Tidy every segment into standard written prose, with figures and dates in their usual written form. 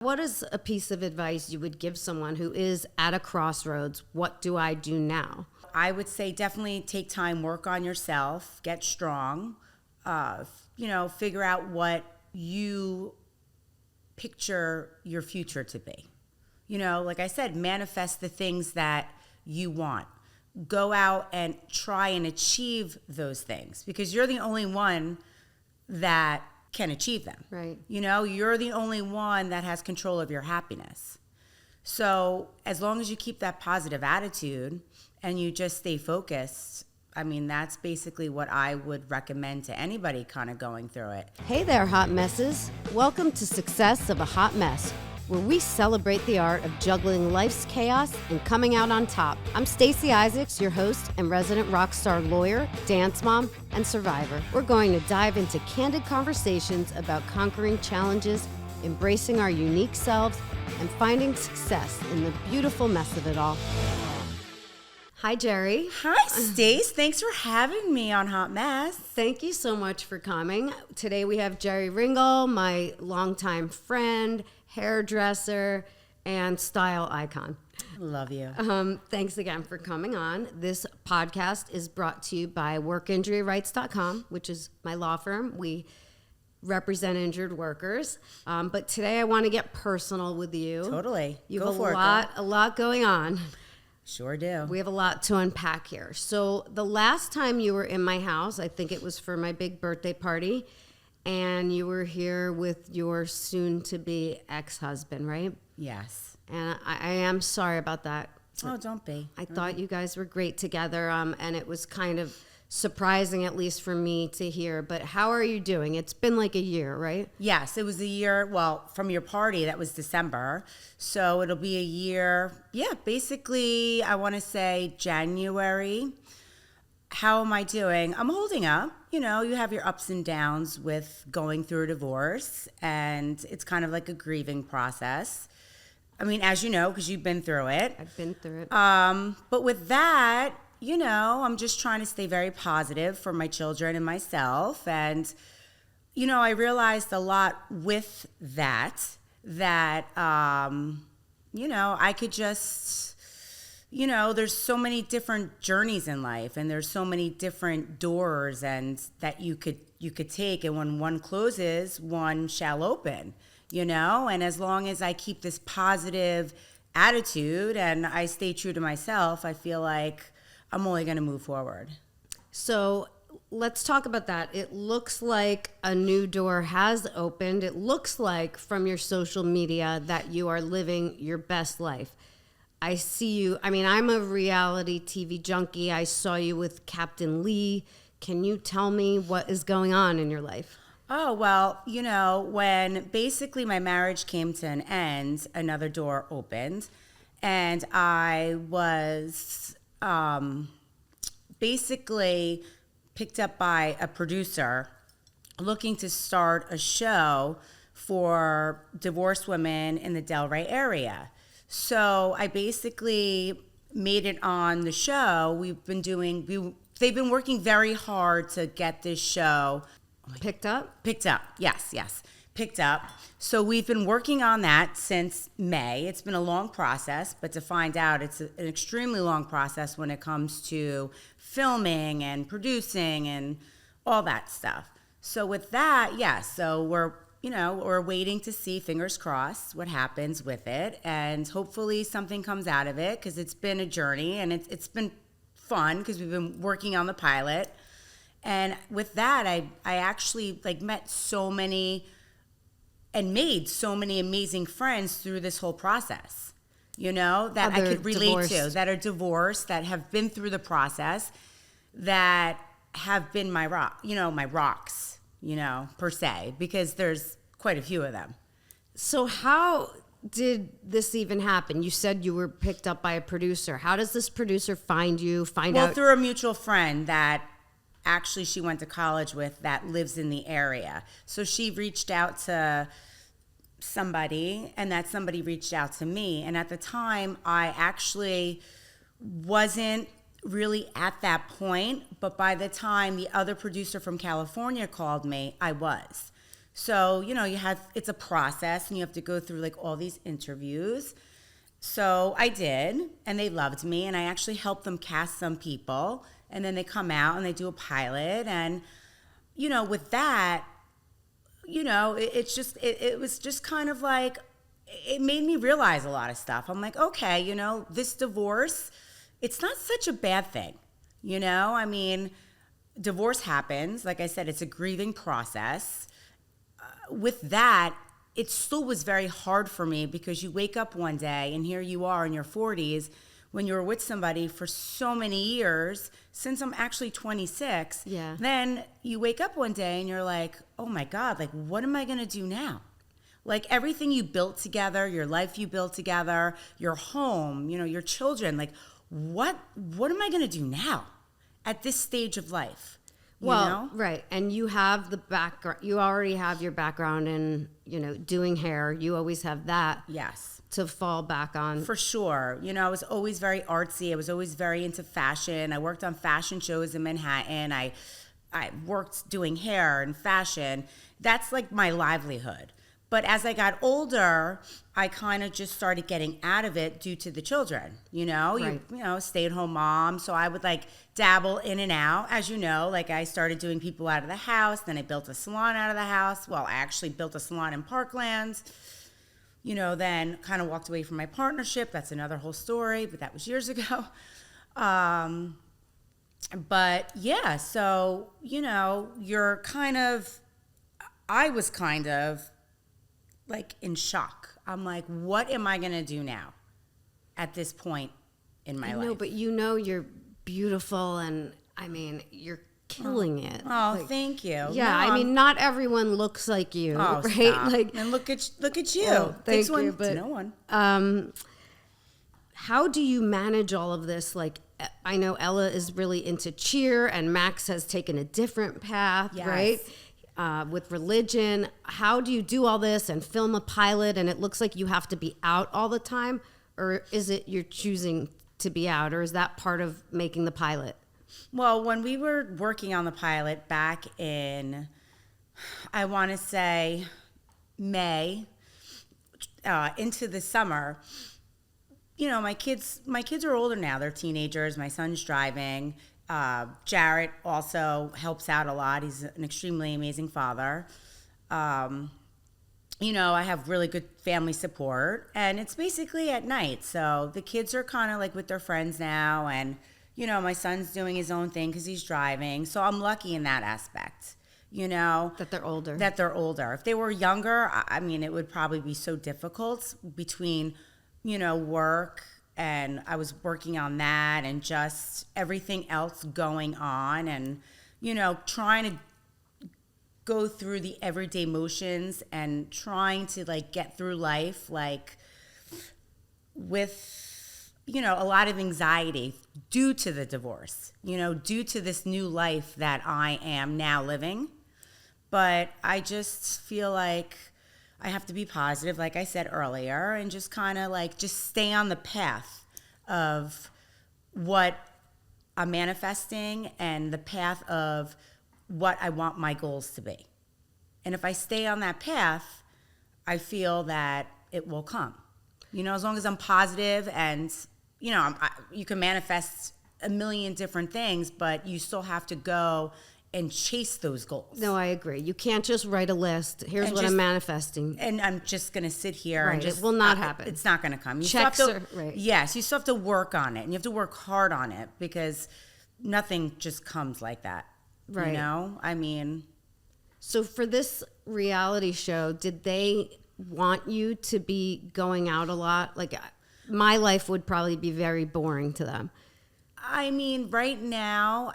What is a piece of advice you would give someone who is at a crossroads? What do I do now? I would say definitely take time, work on yourself, get strong, figure out what you picture your future to be. Like I said, manifest the things that you want. Go out and try and achieve those things because you're the only one that can achieve them. Right. You're the only one that has control of your happiness. So as long as you keep that positive attitude and you just stay focused, that's basically what I would recommend to anybody kind of going through it. Hey there, hot messes. Welcome to Success of a Hot Mess, where we celebrate the art of juggling life's chaos and coming out on top. I'm Stacey Isaacs, your host and resident rock star lawyer, dance mom, and survivor. We're going to dive into candid conversations about conquering challenges, embracing our unique selves, and finding success in the beautiful mess of it all. Hi, Jeri. Hi, Stace. Thanks for having me on Hot Mess. Thank you so much for coming. Today we have Jeri Ringel, my longtime friend, hairdresser, and style icon. Love you. Thanks again for coming on. This podcast is brought to you by workinjuryrights.com, which is my law firm. We represent injured workers. But today I want to get personal with you. Totally. You have a lot going on. Sure do. We have a lot to unpack here. So the last time you were in my house, I think it was for my big birthday party, and you were here with your soon-to-be ex-husband, right? Yes. And I am sorry about that. Oh, don't be. I thought you guys were great together, and it was kind of surprising, at least for me, to hear. But how are you doing? It's been like a year, right? Yes, it was a year. Well, from your party, that was December. So it'll be a year. Yeah, basically, I want to say January. How am I doing? I'm holding up. You have your ups and downs with going through a divorce, and it's kind of like a grieving process. As you know, because you've been through it. I've been through it. But with that, I'm just trying to stay very positive for my children and myself. And, I realized a lot with that, I could just, there's so many different journeys in life and there's so many different doors and that you could take. And when one closes, one shall open, and as long as I keep this positive attitude and I stay true to myself, I feel like I'm only going to move forward. So let's talk about that. It looks like a new door has opened. It looks like from your social media that you are living your best life. I see you. I'm a reality TV junkie. I saw you with Captain Lee. Can you tell me what is going on in your life? Oh, well, when basically my marriage came to an end, another door opened, and I was basically picked up by a producer looking to start a show for divorced women in the Delray area. So I basically made it on the show. They've been working very hard to get this show picked up. Yes. Picked up. So we've been working on that since May. It's been a long process, but to find out, it's an extremely long process when it comes to filming and producing and all that stuff. So with that, so we're waiting to see, fingers crossed, what happens with it. And hopefully something comes out of it because it's been a journey and it's been fun because we've been working on the pilot. And with that, I actually met so many and made so many amazing friends through this whole process, that I could relate to, that are divorced, that have been through the process, that have been my rocks, per se, because there's quite a few of them. So how did this even happen? You said you were picked up by a producer. How does this producer find you, Well, through a mutual friend that actually she went to college with that lives in the area. So she reached out to somebody and that somebody reached out to me. And at the time, I actually wasn't really at that point. But by the time the other producer from California called me, I was. So, it's a process and you have to go through like all these interviews. So I did, and they loved me, and I actually helped them cast some people, and then they come out and they do a pilot. And, with that, it was just kind of like, it made me realize a lot of stuff. I'm like, okay, this divorce, it's not such a bad thing. I mean, divorce happens. Like I said, it's a grieving process. With that, it still was very hard for me because you wake up one day and here you are in your 40s when you were with somebody for so many years, since I'm actually 26. Yeah. Then you wake up one day and you're like, oh my God, like, what am I going to do now? Like everything you built together, your life you built together, your home, your children, like what am I going to do now at this stage of life? Right. And you have the background, you already have your background in, doing hair. You always have that. Yes. To fall back on. For sure. I was always very artsy. I was always very into fashion. I worked on fashion shows in Manhattan. I worked doing hair and fashion. That's like my livelihood. But as I got older, I kind of just started getting out of it due to the children. Right. Stay-at-home mom. So I would like dabble in and out. As you know, like I started doing people out of the house. Then I built a salon out of the house. Well, I actually built a salon in Parklands. Then kind of walked away from my partnership. That's another whole story, but that was years ago. But yeah, so, I was kind of like in shock. I'm like, what am I going to do now at this point in my life? No, but you're beautiful, and I mean, you're killing it. Oh, like, thank you. Yeah, No, not everyone looks like you, oh, right? Stop. Like, and look at you. Oh, thank one you, but to no one. How do you manage all of this? Like, I know Ella is really into cheer, and Max has taken a different path, Yes. right? With religion. How do you do all this and film a pilot, and it looks like you have to be out all the time? Or is it you're choosing to be out, or is that part of making the pilot? Well, when we were working on the pilot back in, I want to say May, into the summer, my kids are older now. They're teenagers. My son's driving. Jarrett also helps out a lot. He's an extremely amazing father. I have really good family support, and it's basically at night. So the kids are kind of like with their friends now, and, my son's doing his own thing because he's driving. So I'm lucky in that aspect, That they're older. If they were younger, I mean, it would probably be so difficult between, work, and I was working on that and just everything else going on and, trying to go through the everyday motions and trying to like get through life, like with, a lot of anxiety due to the divorce, due to this new life that I am now living. But I just feel like I have to be positive, like I said earlier, and just kind of like just stay on the path of what I'm manifesting and the path of what I want my goals to be. And if I stay on that path, I feel that it will come. As long as I'm positive and, you can manifest a million different things, but you still have to go and chase those goals. No, I agree. You can't just write a list. Here's what I'm manifesting. And I'm just going to sit here right. and just... It will not happen. It's not going to come. Right. Yes, you still have to work on it. And you have to work hard on it because nothing just comes like that. Right. I mean... So for this reality show, did they want you to be going out a lot? Like, my life would probably be very boring to them. I mean, right now,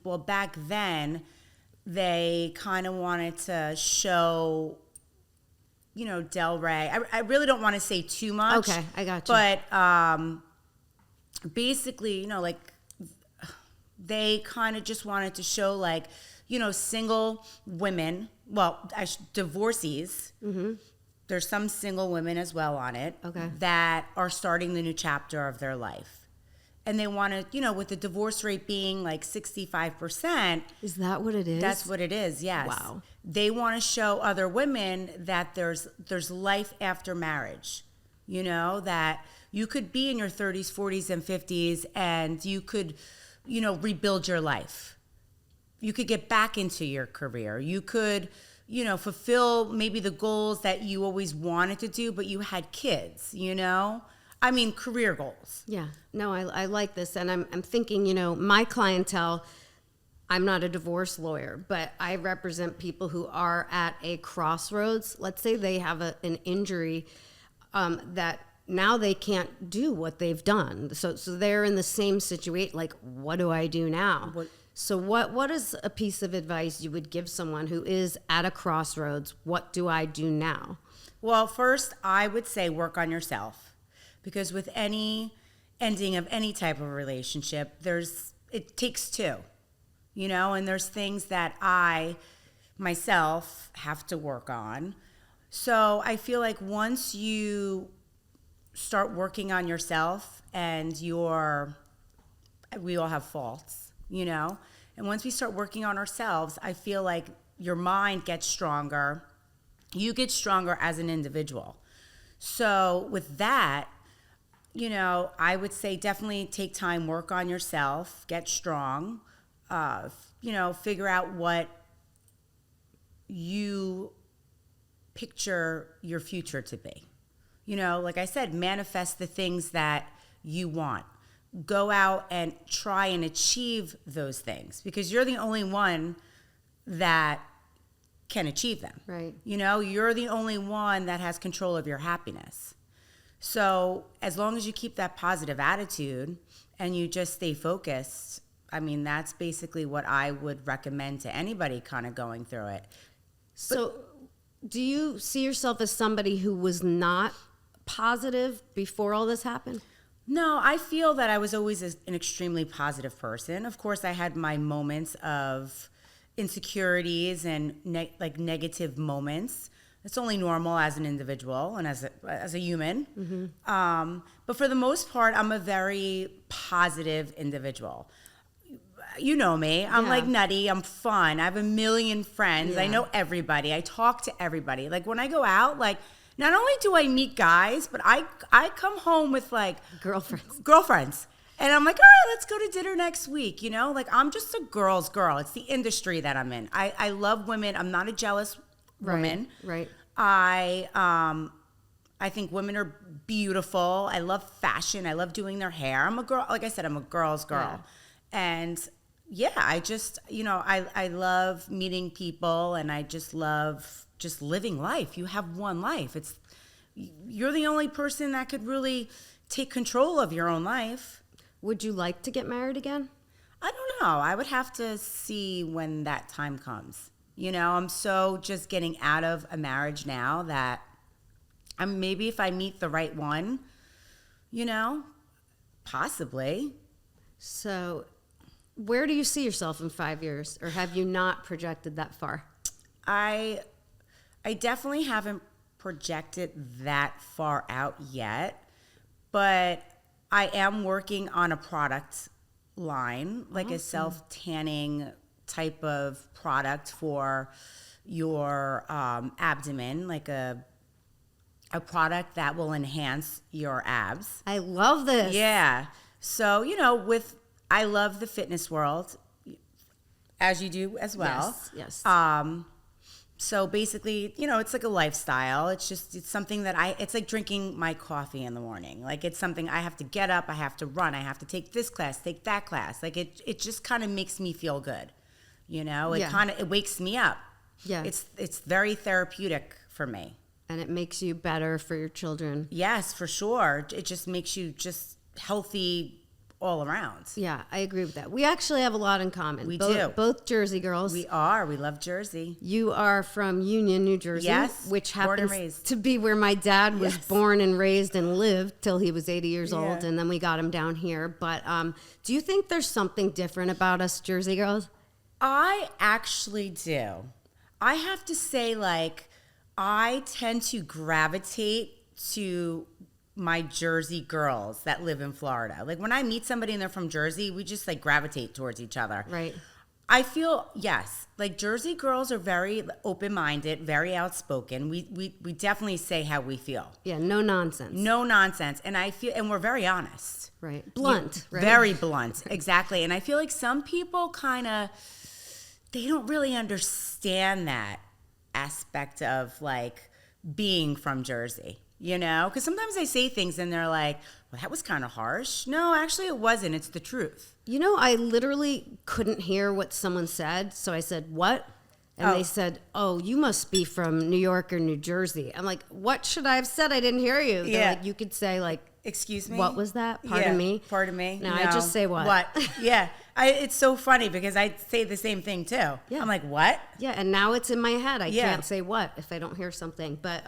well, back then, they kind of wanted to show, Del Rey. I really don't want to say too much. Okay, I got you. But basically, like, they kind of just wanted to show, like, single women, divorcees. Mm-hmm. There's some single women as well on it. Okay. That are starting the new chapter of their life. and they want to, you know, with the divorce rate being like 65%. Is that what it is? That's what it is, yes. Wow. They want to show other women that there's life after marriage, you know, that you could be in your 30s, 40s, and 50s, and you could, you know, rebuild your life. You could get back into your career. You could, you know, fulfill maybe the goals that you always wanted to do, but you had kids, you know? I mean, career goals. Yeah. No, I like this. And I'm thinking, you know, my clientele, I'm not a divorce lawyer, but I represent people who are at a crossroads. Let's say they have an injury that now they can't do what they've done. So they're in the same situation. Like, what do I do now? So what is a piece of advice you would give someone who is at a crossroads? What do I do now? Well, first, I would say work on yourself. Because with any ending of any type of relationship, it takes two, you know, and there's things that I myself have to work on. So I feel like once you start working on yourself, and we all have faults, you know, and once we start working on ourselves, I feel like your mind gets stronger. You get stronger as an individual. So with that, you know, I would say definitely take time, work on yourself, get strong, you know, figure out what you picture your future to be. You know, like I said, manifest the things that you want. Go out and try and achieve those things, because you're the only one that can achieve them. Right. You know, you're the only one that has control of your happiness. So as long as you keep that positive attitude and you just stay focused, I mean, that's basically what I would recommend to anybody kind of going through it. So do you see yourself as somebody who was not positive before all this happened? No, I feel that I was always an extremely positive person. Of course, I had my moments of insecurities and negative moments. It's only normal as an individual and as a human. Mm-hmm. But for the most part, I'm a very positive individual. You know me. I'm like nutty. I'm fun. I have a million friends. Yeah. I know everybody. I talk to everybody. Like when I go out, like not only do I meet guys, but I come home with like girlfriends. And I'm like, all right, let's go to dinner next week. You know, like I'm just a girl's girl. It's the industry that I'm in. I love women. I'm not a jealous woman. Right. I think women are beautiful. I love fashion. I love doing their hair. I'm a girl. Like I said, I'm a girl's girl. Yeah. And yeah, I just, you know, I love meeting people, and I just love just living life. You have one life. You're the only person that could really take control of your own life. Would you like to get married again? I don't know. I would have to see when that time comes. You know, I'm so just getting out of a marriage now that maybe if I meet the right one, you know, possibly. So where do you see yourself in 5 years, or have you not projected that far? I definitely haven't projected that far out yet, but I am working on a product line, like a self-tanning type of product for your abdomen, like a product that will enhance your abs. I love this. Yeah. So, you know, I love the fitness world, as you do as well. Yes. So basically, you know, it's like a lifestyle. It's something that it's like drinking my coffee in the morning. Like it's something I have to get up, I have to run, I have to take this class, take that class. Like it just kind of makes me feel good. You know, it wakes me up. Yeah. It's very therapeutic for me. And it makes you better for your children. Yes, for sure. It just makes you just healthy all around. Yeah, I agree with that. We actually have a lot in common. We do. Both Jersey girls. We are. We love Jersey. You are from Union, New Jersey. Yes. Which happens to be where my dad was born and raised and lived till he was 80 years old. And then we got him down here. But do you think there's something different about us Jersey girls? I actually do. I have to say, like, I tend to gravitate to my Jersey girls that live in Florida. Like when I meet somebody and they're from Jersey, we just like gravitate towards each other. Right. I feel, yes, like Jersey girls are very open-minded, very outspoken. We definitely say how we feel. Yeah, no nonsense. No nonsense. And I feel, and we're very honest. Right. Blunt, right? Very blunt, exactly. And I feel like some people they don't really understand that aspect of like being from Jersey, you know? Because sometimes I say things and they're like, well, that was kind of harsh. No, actually it wasn't. It's the truth. You know, I literally couldn't hear what someone said, so I said, what? And they said, oh, you must be from New York or New Jersey. I'm like, what should I have said? I didn't hear you. They're like, you could say like, excuse me? What was that? Pardon me? Pardon me? No, I just say what? What? Yeah. It's so funny because I say the same thing too. Yeah. I'm like, what? Yeah, and now it's in my head. I can't say what if I don't hear something. But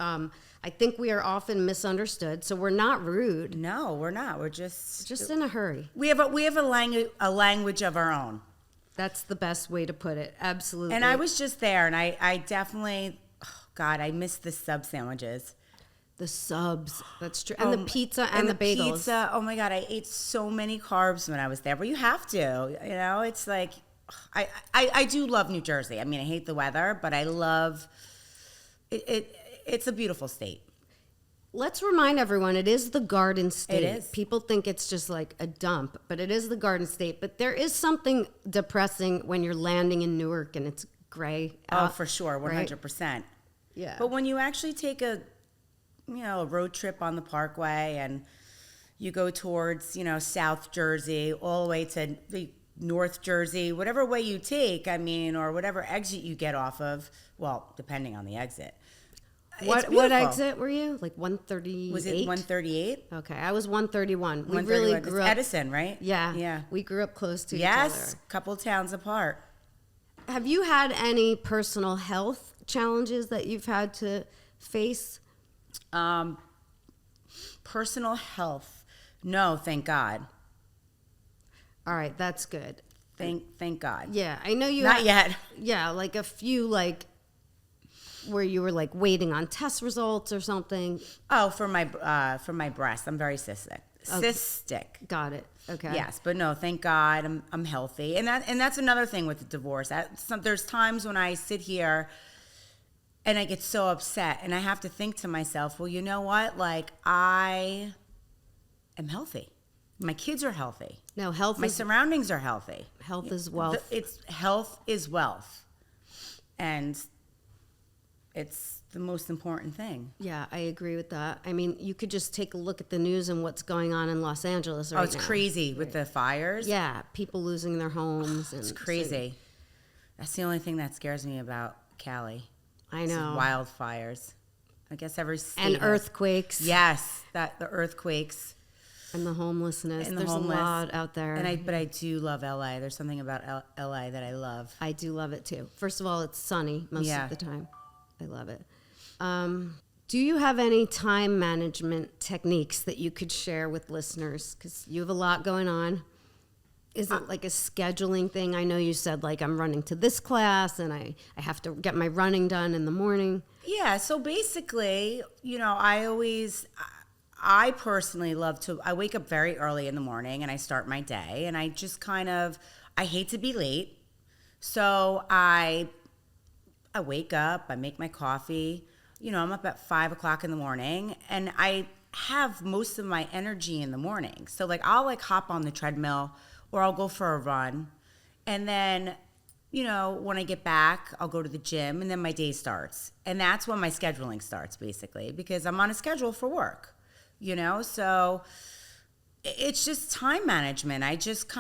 I think we are often misunderstood, so we're not rude. No, we're not. We're just in a hurry. We have a language of our own. That's the best way to put it. Absolutely. And I was just there, and I definitely, oh God, I miss the sub sandwiches. The subs, that's true. And the pizza and the bagels. Pizza, oh my God, I ate so many carbs when I was there. But you have to, you know, it's like, I do love New Jersey. I mean, I hate the weather, but I love, it's a beautiful state. Let's remind everyone, it is the Garden State. It is. People think it's just like a dump, but it is the Garden State. But there is something depressing when you're landing in Newark and it's gray out. Oh, for sure, 100%. Right? Yeah. But when you actually take a road trip on the Parkway and you go towards, South Jersey all the way to the North Jersey, whatever way you take, or whatever exit you get off of, well, depending on the exit. What exit were you? Like 138? Was it 138? Okay, I was 131. We 131. really grew it's up. Edison, right? Yeah. Yeah. We grew up close to each Yes, other. couple towns apart. Have you had any personal health challenges that you've had to face? Personal health. No, thank God. All right, that's good. Thank God. Yeah, I know you. Not yet. Yeah, like a few, like where you were like waiting on test results or something. Oh, for my breast, I'm very cystic. Cystic. Got it. Okay. Yes, but no, thank God, I'm healthy, and that's another thing with the divorce. There's times when I sit here and I get so upset, and I have to think to myself, well, you know what? Like, I am healthy. My kids are healthy. No, My surroundings are healthy. Health is wealth. Health is wealth, and it's the most important thing. Yeah, I agree with that. I mean, you could just take a look at the news and what's going on in Los Angeles right now. Oh, it's crazy with the fires. Yeah, people losing their homes. It's crazy. That's the only thing that scares me about Cali. I know. Wildfires. I guess every state and earthquakes. Yes, the earthquakes. And the homelessness. And There's a lot out there. But I do love LA. There's something about LA that I love. I do love it too. First of all, it's sunny most of the time. I love it. Do you have any time management techniques that you could share with listeners? Because you have a lot going on. Is it like a scheduling thing? I know you said like I'm running to this class and I have to get my running done in the morning. Yeah, so basically, I personally I wake up very early in the morning and I start my day, and I just I hate to be late. So I wake up, I make my coffee, I'm up at 5 o'clock in the morning, and I have most of my energy in the morning. So I'll hop on the treadmill or I'll go for a run. And then, when I get back, I'll go to the gym, and then my day starts. And that's when my scheduling starts, basically, because I'm on a schedule for work, So it's just time management. I just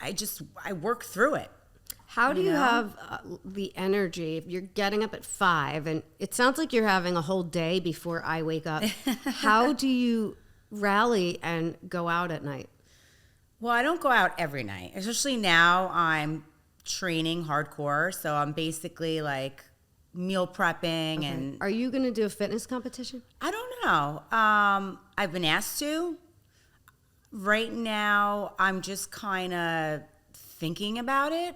I work through it. How do you have the energy if you're getting up at 5 and it sounds like you're having a whole day before I wake up? How do you rally and go out at night? Well, I don't go out every night, especially now I'm training hardcore. So I'm basically meal prepping. Okay. And are you going to do a fitness competition? I don't know. I've been asked to. Right now, I'm just kind of thinking about it.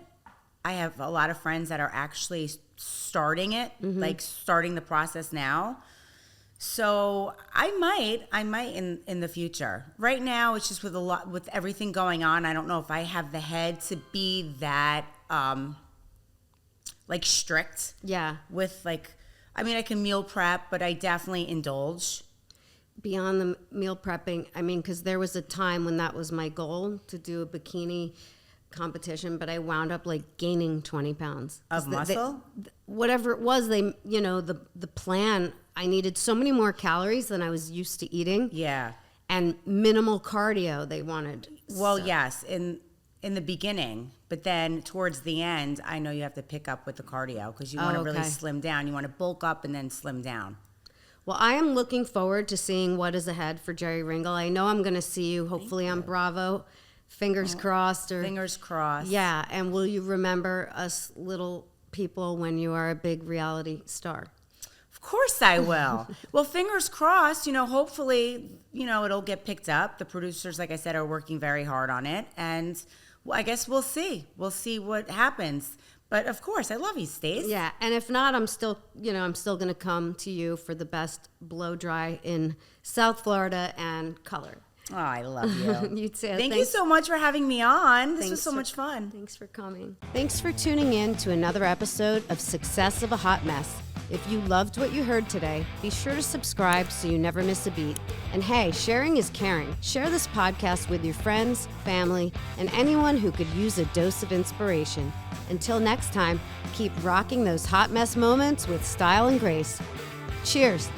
I have a lot of friends that are actually starting it, starting the process now. So I might in the future. Right now, it's just with everything going on. I don't know if I have the head to be that like strict. Yeah. With like, I mean, I can meal prep, but I definitely indulge. Beyond the meal prepping, I mean, because there was a time when that was my goal to do a bikini competition, but I wound up like gaining 20 pounds Of muscle. Whatever it was, the plan. I needed so many more calories than I was used to eating. Yeah. And minimal cardio they wanted. Well, yes, in the beginning, but then towards the end, I know you have to pick up with the cardio because you want to really slim down. You want to bulk up and then slim down. Well, I am looking forward to seeing what is ahead for Jeri Ringel. I know I'm going to see you hopefully on Bravo. Fingers crossed. Fingers crossed. Yeah, and will you remember us little people when you are a big reality star? Of course I will. Well, fingers crossed, hopefully, it'll get picked up. The producers, like I said, are working very hard on it. And I guess we'll see. We'll see what happens. But of course, I love you, Stacey. Yeah, and if not, I'm still going to come to you for the best blow dry in South Florida and color. Oh, I love you. You too. Thank you so much for having me on. This was so much fun. Thanks for coming. Thanks for tuning in to another episode of Success of a Hot Mess. If you loved what you heard today, be sure to subscribe so you never miss a beat. And hey, sharing is caring. Share this podcast with your friends, family, and anyone who could use a dose of inspiration. Until next time, keep rocking those hot mess moments with style and grace. Cheers.